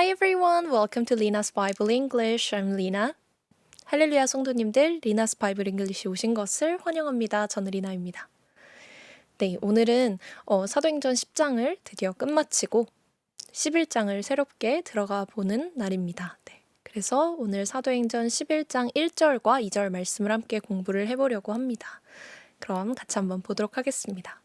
Hi everyone, welcome to Lina's Bible English. I'm Lina. 할렐루야 성도님들, Lina's Bible English에 오신 것을 환영합니다. 저는 리나입니다. 네, 오늘은 사도행전 10장을 드디어 끝마치고 11장을 새롭게 들어가 보는 날입니다. 네, 그래서 오늘 사도행전 11장 1절과 2절 말씀을 함께 공부를 해보려고 합니다. 그럼 같이 한번 보도록 하겠습니다.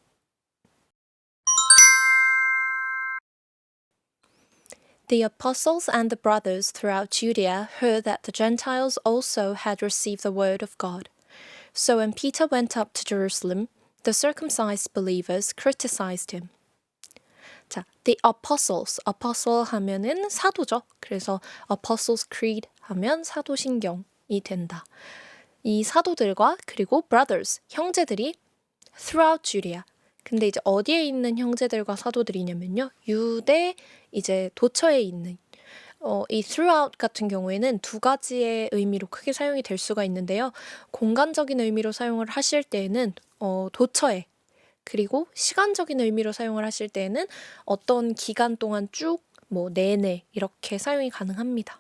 The apostles and the brothers throughout Judea heard that the Gentiles also had received the word of God. So when Peter went up to Jerusalem, the circumcised believers criticized him. 자, the apostles, apostle 하면은 사도죠. 그래서 Apostles' Creed 하면 사도신경이 된다. 이 사도들과 그리고 brothers, 형제들이 throughout Judea. 근데 이제 어디에 있는 형제들과 사도들이냐면요. 유대 이제 도처에 있는 이 throughout 같은 경우에는 두 가지의 의미로 크게 사용이 될 수가 있는데요. 공간적인 의미로 사용을 하실 때에는 도처에 그리고 시간적인 의미로 사용을 하실 때에는 어떤 기간 동안 쭉 내내 이렇게 사용이 가능합니다.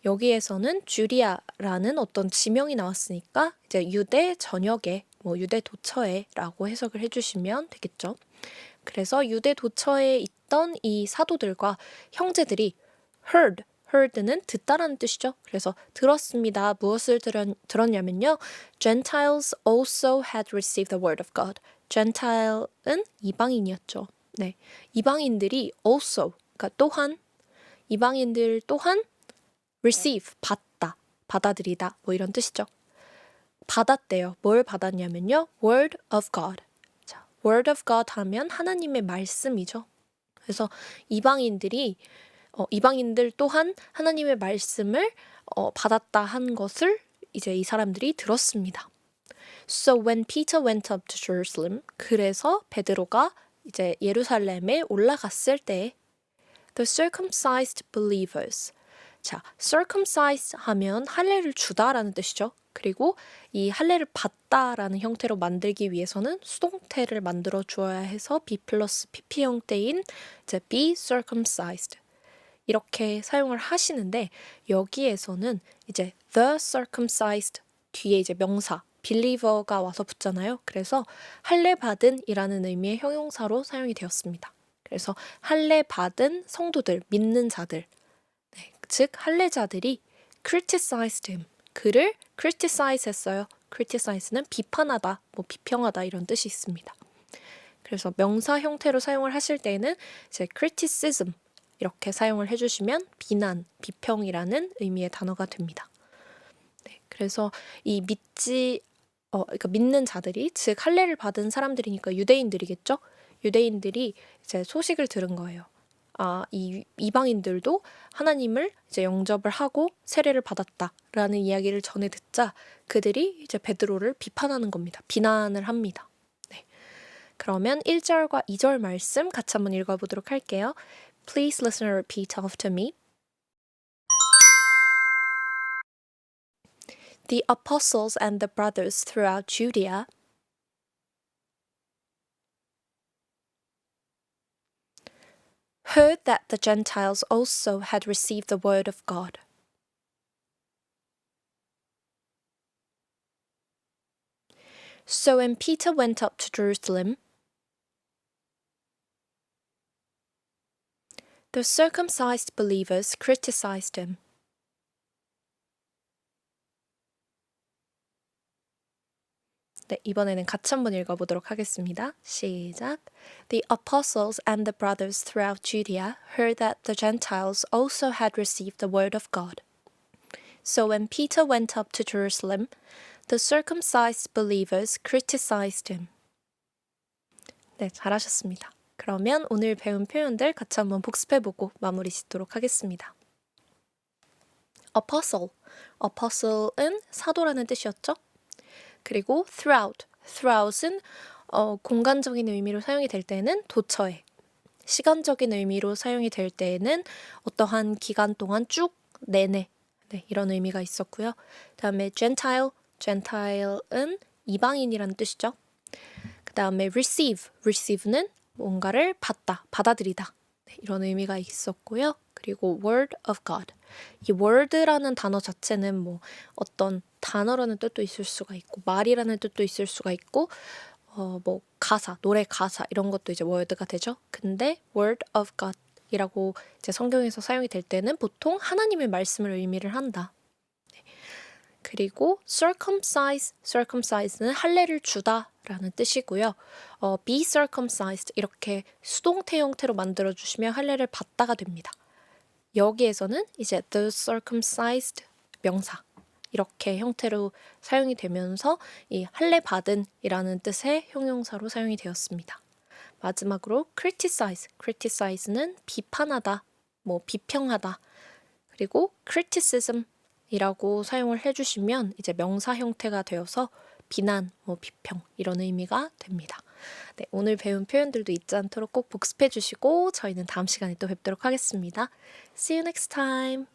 여기에서는 주리아라는 어떤 지명이 나왔으니까 이제 유대 전역에 유대 도처에라고 해석을 해주시면 되겠죠. 그래서 유대 도처에 있던 이 사도들과 형제들이 heard는 듣다라는 뜻이죠. 그래서 들었습니다. 무엇을 들었냐면요. Gentiles also had received the word of God. Gentile은 이방인이었죠. 네, 이방인들이 also, 그러니까 또한 이방인들 또한 receive, 받다, 받아들이다 이런 뜻이죠. 받았대요. 뭘 받았냐면요. Word of God. 자, Word of God 하면 하나님의 말씀이죠. 그래서 이방인들 또한 하나님의 말씀을 받았다 한 것을 이제 이 사람들이 들었습니다. So when Peter went up to Jerusalem, 그래서 베드로가 이제 예루살렘에 올라갔을 때 the circumcised believers. 자, circumcised 하면 할례를 주다라는 뜻이죠. 그리고 이 할례를 받다라는 형태로 만들기 위해서는 수동태를 만들어 주어야 해서 be 플러스 pp 형태인 이제 be circumcised 이렇게 사용을 하시는데 여기에서는 이제 the circumcised 뒤에 이제 명사 believer가 와서 붙잖아요. 그래서 할례 받은이라는 의미의 형용사로 사용이 되었습니다. 그래서 할례 받은 성도들, 믿는 자들, 네, 즉 할례자들이 criticized him. 그를 criticize 했어요. criticize는 비판하다, 비평하다 이런 뜻이 있습니다. 그래서 명사 형태로 사용을 하실 때는 이제 criticism 이렇게 사용을 해주시면 비난, 비평이라는 의미의 단어가 됩니다. 네, 그래서 이 그러니까 믿는 자들이 즉 할례를 받은 사람들이니까 유대인들이겠죠. 유대인들이 이제 소식을 들은 거예요. 이 이방인들도 하나님을 이제 영접을 하고 세례를 받았다라는 이야기를 전해 듣자 그들이 이제 베드로를 비판하는 겁니다. 비난을 합니다. 네. 그러면 1절과 2절 말씀 같이 한번 읽어보도록 할게요. Please listen and repeat after me. The apostles and the brothers throughout Judea heard that the Gentiles also had received the word of God. So when Peter went up to Jerusalem, the circumcised believers criticized him. 네, 이번에는 같이 한번 읽어보도록 하겠습니다. 시작. The apostles and the brothers throughout Judea heard that the Gentiles also had received the word of God. So when Peter went up to Jerusalem, the circumcised believers criticized him. 네, 잘하셨습니다. 그러면 오늘 배운 표현들 같이 한번 복습해보고 마무리 짓도록 하겠습니다. apostle, apostle은 사도라는 뜻이었죠? 그리고 throughout은 공간적인 의미로 사용이 될 때는 도처에, 시간적인 의미로 사용이 될 때에는 어떠한 기간 동안 쭉 내내 이런 의미가 있었고요. 다음에 gentile은 이방인이라는 뜻이죠. 그 다음에 receive는 뭔가를 받다, 받아들이다 이런 의미가 있었고요. 그리고 word of God. 이 word라는 단어 자체는 뭐 어떤 단어라는 뜻도 있을 수가 있고 말이라는 뜻도 있을 수가 있고 뭐 가사, 노래 가사 이런 것도 이제 word가 되죠. 근데 word of God 이라고 이제 성경에서 사용이 될 때는 보통 하나님의 말씀을 의미를 한다. 그리고 circumcise는 할례를 주다라는 뜻이고요. be circumcised 이렇게 수동태 형태로 만들어 주시면 할례를 받다가 됩니다. 여기에서는 이제 the circumcised 명사 이렇게 형태로 사용이 되면서 이 할례 받은이라는 뜻의 형용사로 사용이 되었습니다. 마지막으로 criticize는 비판하다, 뭐 비평하다. 그리고 criticism이라고 사용을 해주시면 이제 명사 형태가 되어서 비난, 뭐 비평 이런 의미가 됩니다. 네, 오늘 배운 표현들도 잊지 않도록 꼭 복습해 주시고 저희는 다음 시간에 또 뵙도록 하겠습니다. See you next time.